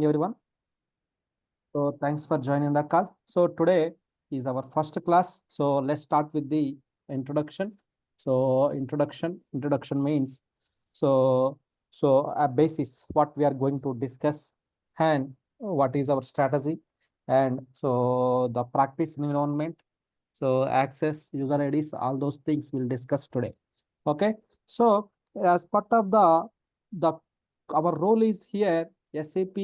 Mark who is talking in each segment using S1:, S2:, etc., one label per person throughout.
S1: Everyone. So thanks for joining the call. So today is our first class. So let's start with the introduction. So introduction means so a basis what we are going to discuss and what is our strategy and so the practice environment. So access user IDs, all those things we'll discuss today. Okay. So as part of the our role is here SAP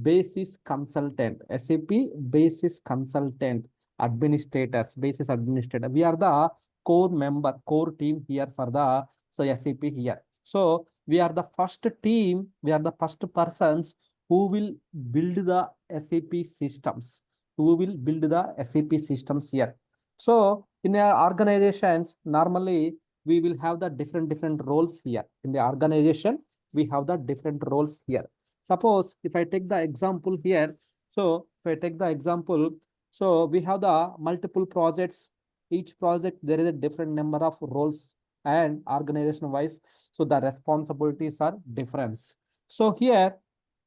S1: basis consultant, SAP basis consultant, administrators, basis administrator. We are the core team here for the SAP here. So we are the first team, we are the first persons who will build the SAP systems, who will build the SAP systems here. So in our organizations, normally we will have the different roles here. In the organization, we have the different roles here. Suppose if I take the example here, so if I take the example, so we have the multiple projects. Each project, there is a different number of roles and organization wise. So the responsibilities are different. So here,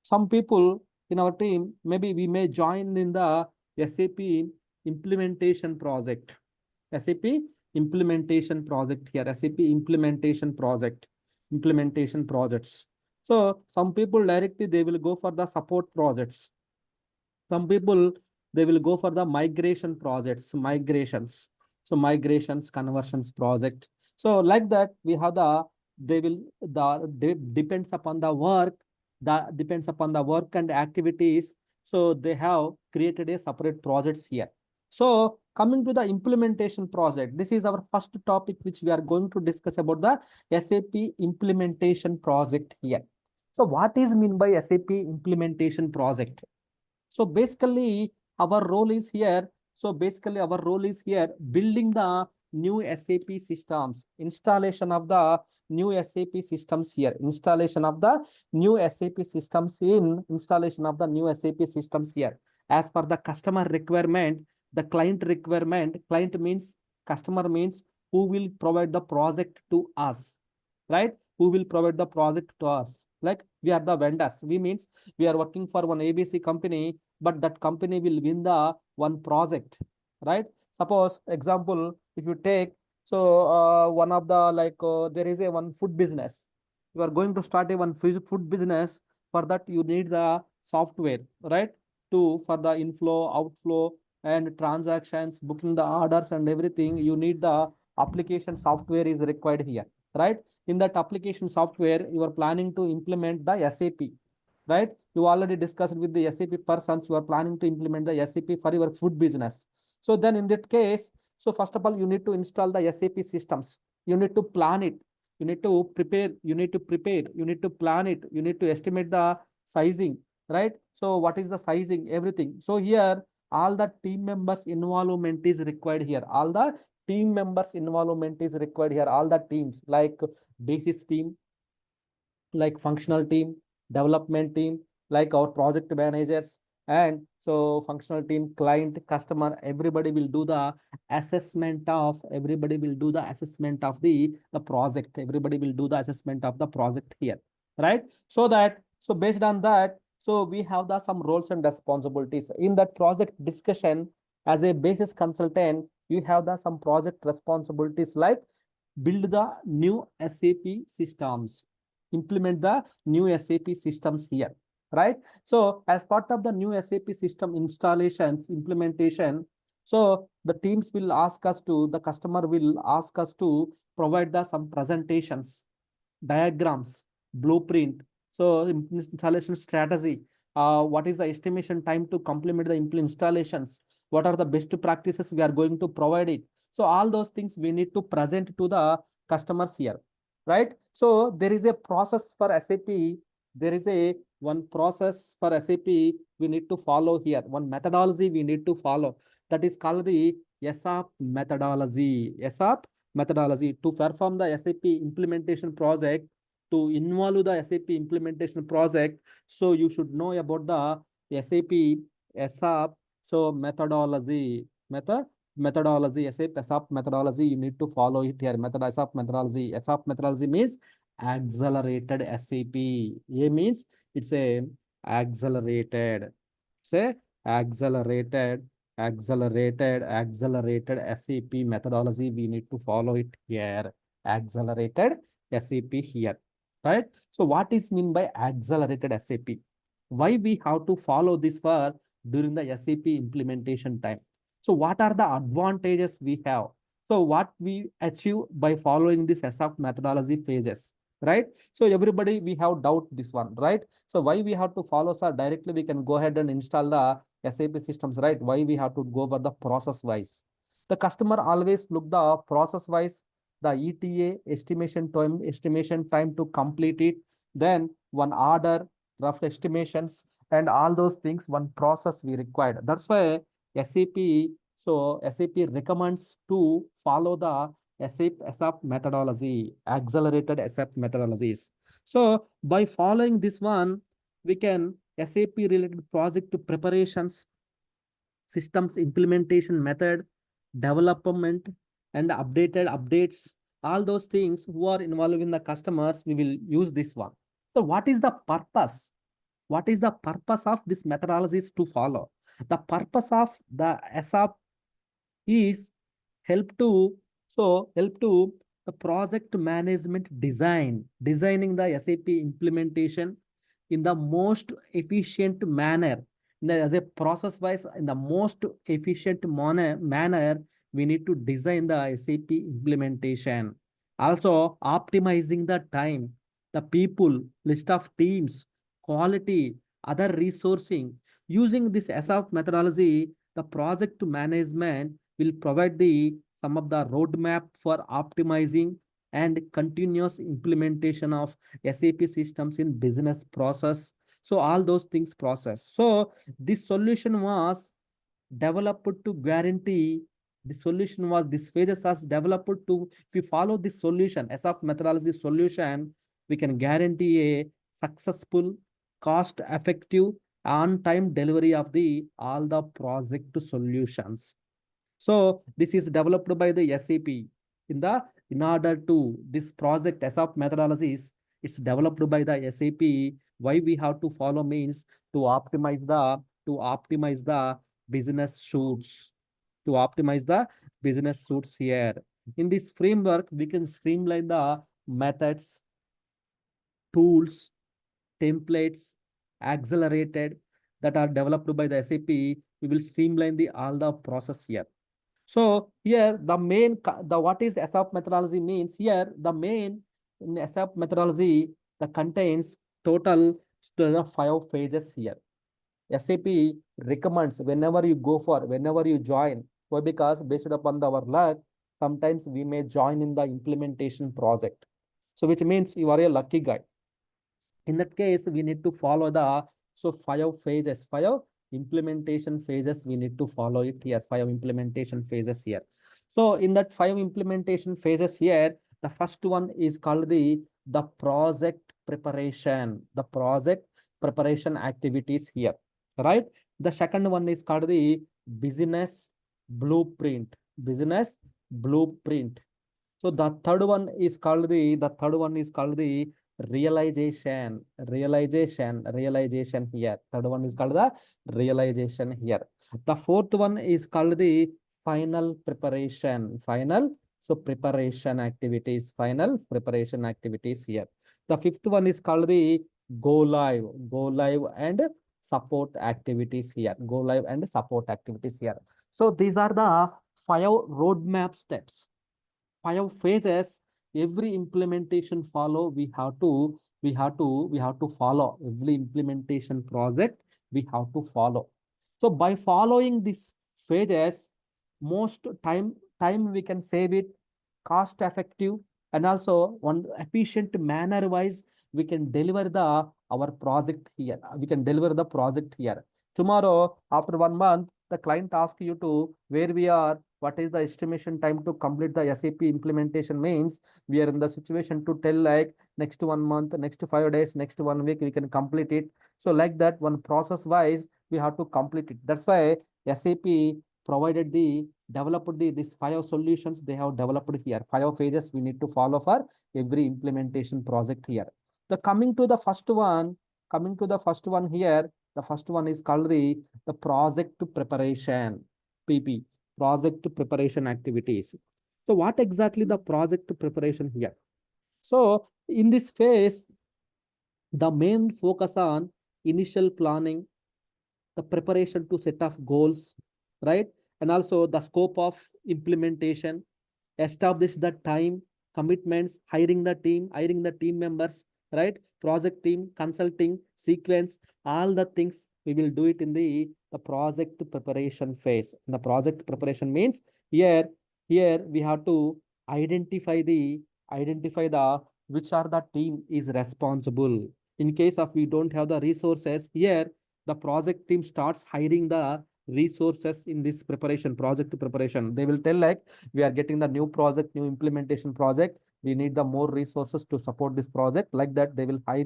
S1: some people in our team, maybe we may join in the SAP implementation project. SAP implementation project here, SAP implementation projects. So some people directly they will go for the support projects. Some people they will go for the migration projects, migrations. So migrations, conversions project. So like that, we have they will depends upon the work, depends upon the work and activities. So they have created a separate projects here. So coming to the implementation project, this is our first topic which we are going to discuss about the SAP implementation project here. So what is mean by SAP implementation project? So basically our role is here. So basically our role is here building the new SAP systems, installation of the new SAP systems here, installation of the new SAP systems installation of the new SAP systems here. As per the customer requirement, the client requirement, client means customer means who will provide the project to us, right? Who will provide the project to us? Like we are the vendors. We means we are working for one ABC company, but that company will win the one project, right? Suppose example, if you take one of the there is a one food business. You are going to start a one food business. For that you need the software, right? To for the inflow, outflow, and transactions, booking the orders and everything. You need the application software is required here, right? In that application software, you are planning to implement the SAP, right? You already discussed with the SAP persons, you are planning to implement the SAP for your food business. So then in that case, so first of all, you need to install the SAP systems. You need to plan it. You need to prepare. You need to prepare. You need to plan it. You need to estimate the sizing, right? So what is the sizing? Everything. So here, all the team members' involvement is required here. All the team members' involvement is required here. All the teams like basis team, like functional team, development team, like our project managers, and so functional team, client, customer, everybody will do the assessment of the project. Everybody will do the assessment of the project here, right? So based on that, so we have the some roles and responsibilities in that project discussion. As a basis consultant, you have the some project responsibilities like build the new SAP systems, implement the new SAP systems here, right? So as part of the new SAP system installations, implementation, so the teams will ask us to, the customer will ask us to provide the some presentations, diagrams, blueprint, so installation strategy, what is the estimation time to complement the installations, what are the best practices we are going to provide it. So all those things we need to present to the customers here, right? So there is a process for SAP. There is a one process for SAP we need to follow here. One methodology we need to follow. That is called the SAP methodology. SAP methodology to perform the SAP implementation project, to involve the SAP implementation project. So you should know about the SAP so methodology, SAP methodology, you need to follow it here. SAP methodology. SAP methodology means accelerated SAP. A means it's a accelerated. Say accelerated, accelerated SAP methodology. We need to follow it here. Accelerated SAP here, right? So what is mean by accelerated SAP? Why we have to follow this for during the SAP implementation time? So what are the advantages we have? So what we achieve by following this SAP methodology phases, right? So everybody we have doubt this one, right? So why we have to follow, sir? Directly we can go ahead and install the SAP systems, right? Why we have to go for the process wise? The customer always look the process wise, the ETA estimation time to complete it, then one order, rough estimations, and all those things, one process we required. That's why SAP, so SAP recommends to follow the SAP methodology, accelerated SAP methodologies. So by following this one, we can SAP related project preparations, systems implementation method, development, and updated updates, all those things who are involved in the customers, we will use this one. So what is the purpose? What is the purpose of this methodologies to follow? The purpose of the SAP is help to, help to the project management designing the SAP implementation in the most efficient manner. As a process wise, in the most efficient manner, we need to design the SAP implementation. Also, optimizing the time, the people, list of teams, quality, other resourcing. Using this SAP methodology, the project management will provide the some of the roadmap for optimizing and continuous implementation of SAP systems in business process. So all those things process. So this solution was developed to guarantee, the solution was, this phases was developed to, if we follow this solution, SAP methodology solution, we can guarantee a successful, cost effective, on time delivery of the all the project solutions. So this is developed by the SAP in order to this project SAP methodologies, it's developed by the SAP. Why we have to follow means to optimize the business suits, to optimize the business suits here. In this framework, we can streamline the methods, tools, templates, accelerated that are developed by the SAP. We will streamline the all the process here. So here the main, the what is SAP methodology means here, the main in SAP methodology that contains total the 5 phases here. SAP recommends whenever you go for, whenever you join, why? Because based upon our luck, sometimes we may join in the implementation project. So which means you are a lucky guy. In that case, we need to follow the, so 5 phases, 5 implementation phases, we need to follow it here, 5 implementation phases here. So in that 5 implementation phases here, the first one is called the project preparation, the project preparation activities here, right? The second one is called the business blueprint, business blueprint. So the third one is called the realization here. Third one is called the realization here. The fourth one is called the final preparation, so preparation activities, final preparation activities here. The fifth one is called the go live and support activities here, go live and support activities here. So these are the 5 roadmap steps, 5 phases. Every implementation follow, we have to follow every implementation project, we have to follow. So by following these phases, most time we can save it, cost effective, and also one efficient manner wise, we can deliver the our project here, we can deliver the project here. Tomorrow, after 1 month, the client asks you to where we are, what is the estimation time to complete the SAP implementation, means we are in the situation to tell like next 1 month, next 5 days, next 1 week, we can complete it. So like that, one process wise, we have to complete it. That's why SAP provided developed these 5 solutions they have developed here. 5 phases we need to follow for every implementation project here. The coming to the first one, Coming to the first one here, the first one is called the project preparation, PP, project preparation activities. So what exactly the project preparation here? So in this phase, the main focus on initial planning, the preparation to set of goals, right? And also the scope of implementation, establish the time, commitments, hiring the team members, right? Project team, consulting, sequence, all the things we will do it in the project preparation phase. The project preparation means here, here we have to identify the which are the team is responsible. In case of we don't have the resources here, the project team starts hiring the resources in this preparation, project preparation. They will tell like, we are getting the new project, new implementation project. We need the more resources to support this project. Like that, they will hire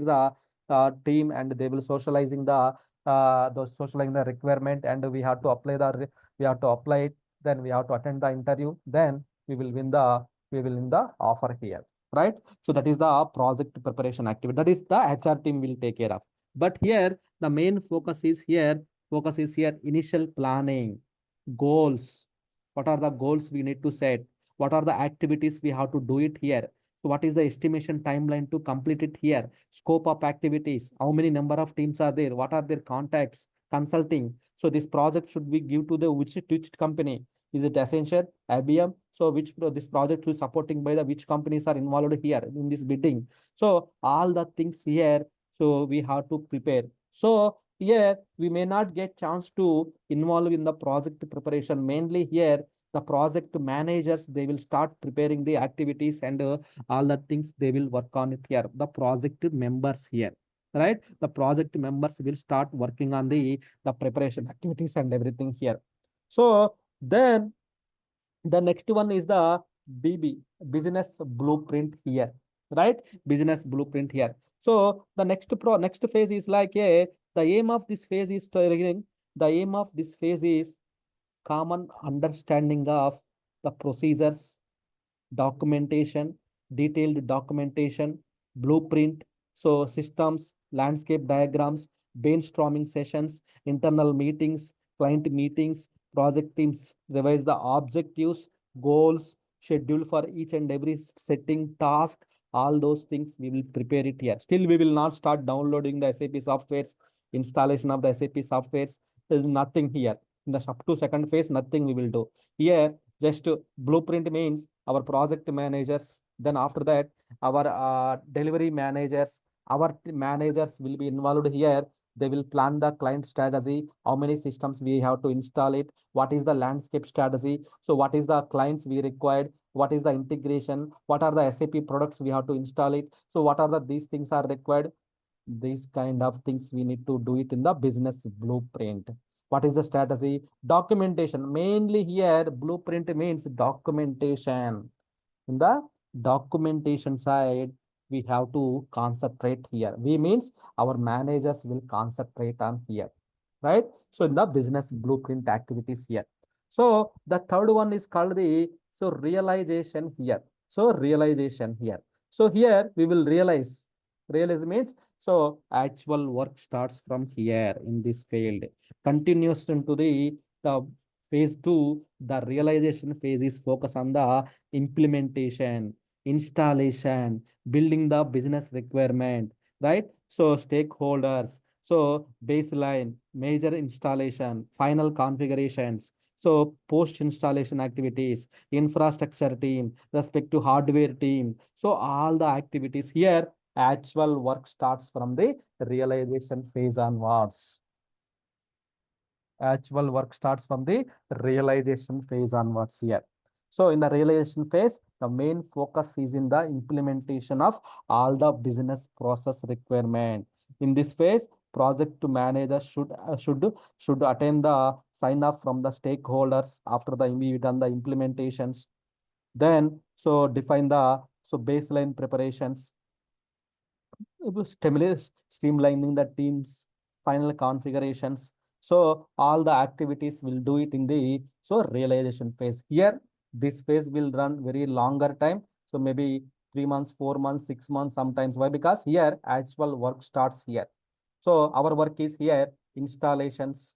S1: the team and they will socializing the requirement, and we have to we have to apply it. Then we have to attend the interview. Then we will win the offer here, right? So that is the project preparation activity. That is the HR team will take care of. But here the main focus is here initial planning, goals. What are the goals we need to set? What are the activities we have to do it here? So what is the estimation timeline to complete it here? Scope of activities, how many number of teams are there? What are their contacts? Consulting. So this project should be give to the which company? Is it Accenture, IBM? So which this project is supporting by the which companies are involved here in this bidding? So all the things here, so we have to prepare. So here we may not get chance to involve in the project preparation. Mainly here the project managers, they will start preparing the activities, and all the things they will work on it here. The project members here, right? The project members will start working on the preparation activities and everything here. So then the next one is the BB, business blueprint here, right? Business blueprint here. So the next phase is like a the aim of this phase is the aim of this phase is common understanding of the procedures, documentation, detailed documentation, blueprint, so systems, landscape diagrams, brainstorming sessions, internal meetings, client meetings, project teams revise the objectives, goals, schedule for each and every setting task. All those things we will prepare it here. Still, we will not start downloading the SAP softwares, installation of the SAP softwares. There is nothing here. In the up to second phase, nothing we will do. Here, just blueprint means our project managers, then after that our delivery managers, our managers will be involved here. They will plan the client strategy, how many systems we have to install it, what is the landscape strategy, so what is the clients we required, what is the integration, what are the SAP products we have to install it, so what are these things are required. These kind of things we need to do it in the business blueprint. What is the strategy? Documentation. Mainly here, blueprint means documentation. In the documentation side, we have to concentrate here. We means our managers will concentrate on here, right? So in the business blueprint activities here. So the third one is called the realization here. So realization here. So here we will realize. Realize means so actual work starts from here in this field, continues into the phase two. The realization phase is focus on the implementation, installation, building the business requirement, right? So stakeholders, so baseline, major installation, final configurations. So post installation activities, infrastructure team, respect to hardware team. So all the activities here, actual work starts from the realization phase onwards. Actual work starts from the realization phase onwards here. So in the realization phase, the main focus is in the implementation of all the business process requirement. In this phase, project manager should attend the sign off from the stakeholders after the we done the implementations. Then so define the baseline preparations, streamlining the team's final configurations. So all the activities will do it in the realization phase. Here, this phase will run very longer time. So maybe 3 months, 4 months, 6 months sometimes. Why? Because here actual work starts here. So our work is here installations,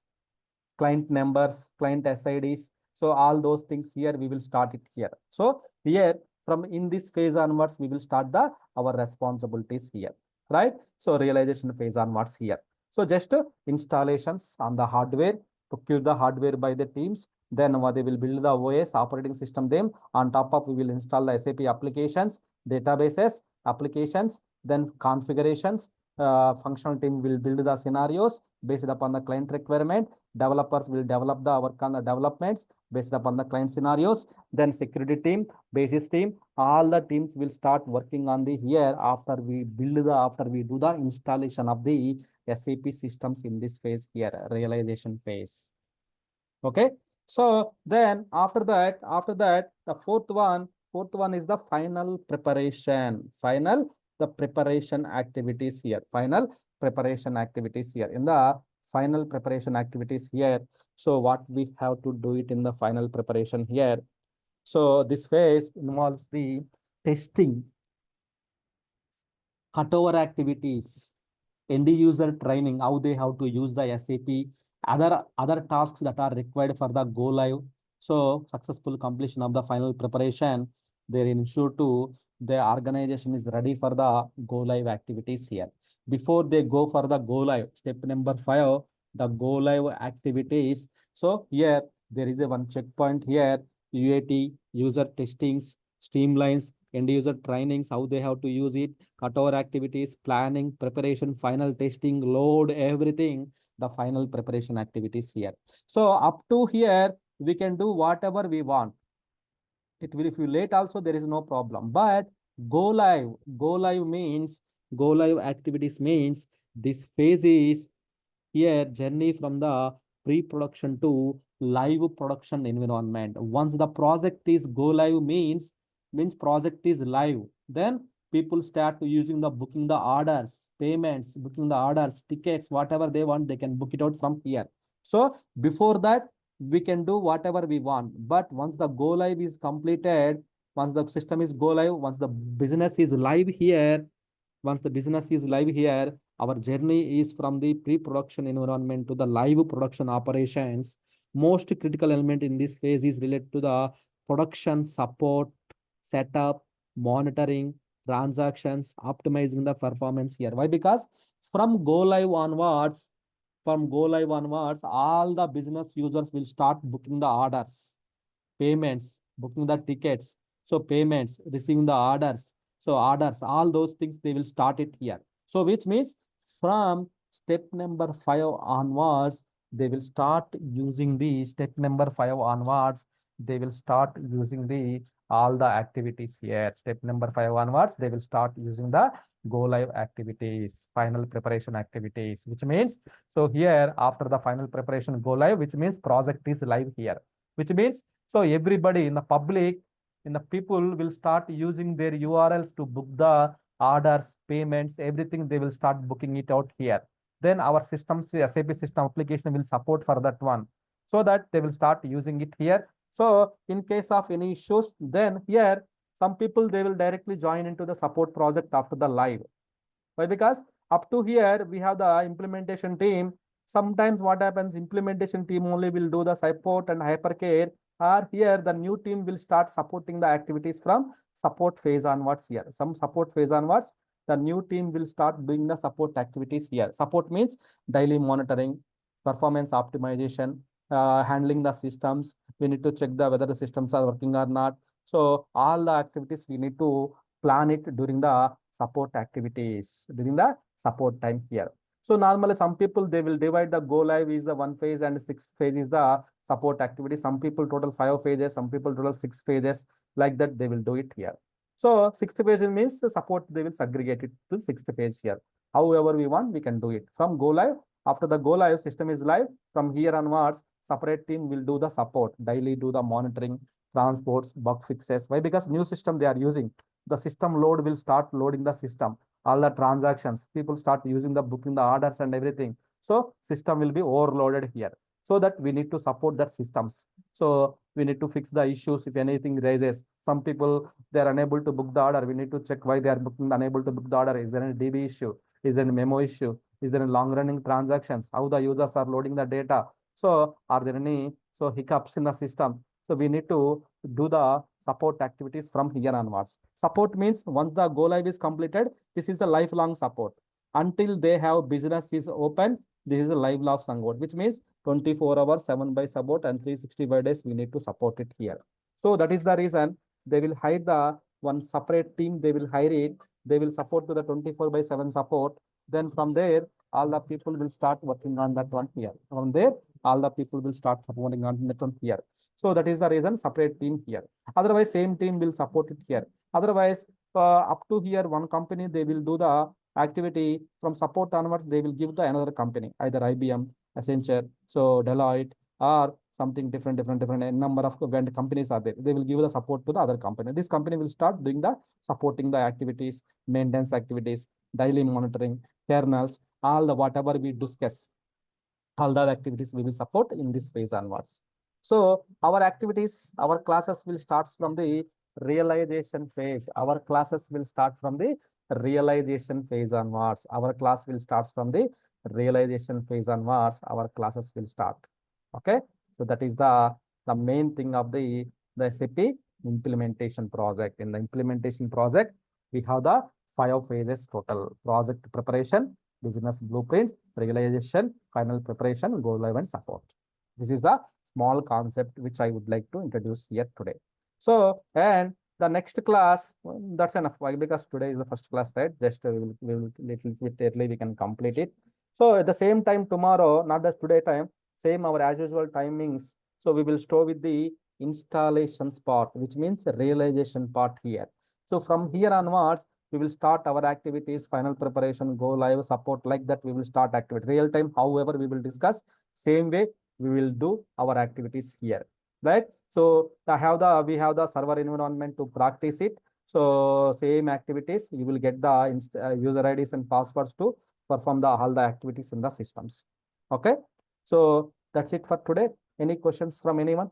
S1: client numbers, client SIDs. So all those things here we will start it here. So here from in this phase onwards we will start the our responsibilities here, right? So realization phase onwards here. So just installations on the hardware, procure the hardware by the teams. Then they will build the OS operating system. Them on top of we will install the SAP applications, databases, applications, then configurations. Functional team will build the scenarios based upon the client requirement. Developers will develop the work on the developments based upon the client scenarios. Then security team, basis team, all the teams will start working on the here after we build the after we do the installation of the SAP systems in this phase here, realization phase. Okay. So then after that, the fourth one is the final preparation. The preparation activities here. Final preparation activities here. In the final preparation activities here. So what we have to do it in the final preparation here. So this phase involves the testing, cutover activities, end user training, how they have to use the SAP, other tasks that are required for the go live. So successful completion of the final preparation, they ensure to the organization is ready for the go live activities here. Before they go for the go live, step number 5, the go live activities. So here there is a one checkpoint here, UAT, user testings, streamlines, end user trainings, how they have to use it, cutover activities, planning, preparation, final testing, load, everything, the final preparation activities here. So up to here, we can do whatever we want. It will, if you late also, there is no problem. But go live means, go live activities means this phase is here journey from the pre-production to live production environment. Once the project is go live means project is live, then people start using the booking the orders, payments, booking the orders, tickets, whatever they want, they can book it out from here. So before that, we can do whatever we want. But once the go live is completed, once the system is go live, once the business is live here, once the business is live here, our journey is from the pre-production environment to the live production operations. Most critical element in this phase is related to the production support, setup, monitoring, transactions, optimizing the performance here. Why? Because from go live onwards, all the business users will start booking the orders, payments, booking the tickets. So payments, receiving the orders. So orders, all those things, they will start it here. So which means from step number 5 onwards, they will start using the step number 5 onwards. They will start using the all the activities here. Step number 5 onwards, they will start using the go live activities, final preparation activities, which means, so here after the final preparation go live, which means project is live here, which means so everybody in the public, in the people will start using their URLs to book the orders, payments, everything they will start booking it out here. Then our systems, SAP system application will support for that one, so that they will start using it here. So in case of any issues, then here some people they will directly join into the support project after the live. Why? Because up to here we have the implementation team. Sometimes what happens, implementation team only will do the support and hypercare, or here the new team will start supporting the activities from support phase onwards here. Some support phase onwards, the new team will start doing the support activities here. Support means daily monitoring, performance optimization, handling the systems. We need to check the whether the systems are working or not. So all the activities we need to plan it during the support activities, during the support time here. So normally some people they will divide the go live is the one phase and sixth phase is the support activity. Some people total 5 phases, some people total 6 phases, like that they will do it here. So sixth phase means the support they will segregate it to sixth phase here. However we want, we can do it from go live. After the go live system is live, from here onwards, separate team will do the support, daily do the monitoring, transports, bug fixes. Why? Because new system they are using, the system load will start loading the system, all the transactions, people start using the booking the orders and everything. So system will be overloaded here, so that we need to support that systems. So we need to fix the issues if anything raises. Some people they are unable to book the order, we need to check why they are booking unable to book the order. Is there any DB issue, is there any memo issue, Is there any long running transactions? How the users are loading the data? So are there any hiccups in the system? So we need to do the support activities from here onwards. Support means once the go live is completed, this is a lifelong support. Until they have business is open, this is a lifelong support, which means 24 hours, 7 by support and 365 days we need to support it here. So that is the reason they will hire the one separate team, they will hire it, they will support to the 24/7 support. Then from there, all the people will start working on that one here. From there, all the people will start supporting on that one here. So that is the reason separate team here. Otherwise, same team will support it here. Otherwise, up to here, one company, they will do the activity from support onwards, they will give the another company, either IBM, Accenture, so Deloitte, or something different, a number of vendor companies are there. They will give the support to the other company. This company will start doing the supporting the activities, maintenance activities, daily monitoring, kernels, all the whatever we discuss, all the activities we will support in this phase onwards. So our activities, our classes will start from the realization phase. Our classes will start from the realization phase onwards. Our class will start from the realization phase onwards. Our classes will start. Okay. So that is the main thing of the SAP implementation project. In the implementation project, we have the 5 phases total: project preparation, business blueprint, realization, final preparation, go live and support. This is the small concept which I would like to introduce here today. So, and the next class, that's enough. Why? Because today is the first class, right? Just we will little bit early we can complete it. So at the same time tomorrow, not the today time, same our as usual timings. So we will start with the installations part, which means realization part here. So from here onwards, we will start our activities, final preparation, go live, support, like that. We will start activity real time. However, we will discuss same way we will do our activities here, right? So we have the server environment to practice it. So same activities, you will get the user IDs and passwords to perform all the activities in the systems. Okay. So that's it for today. Any questions from anyone?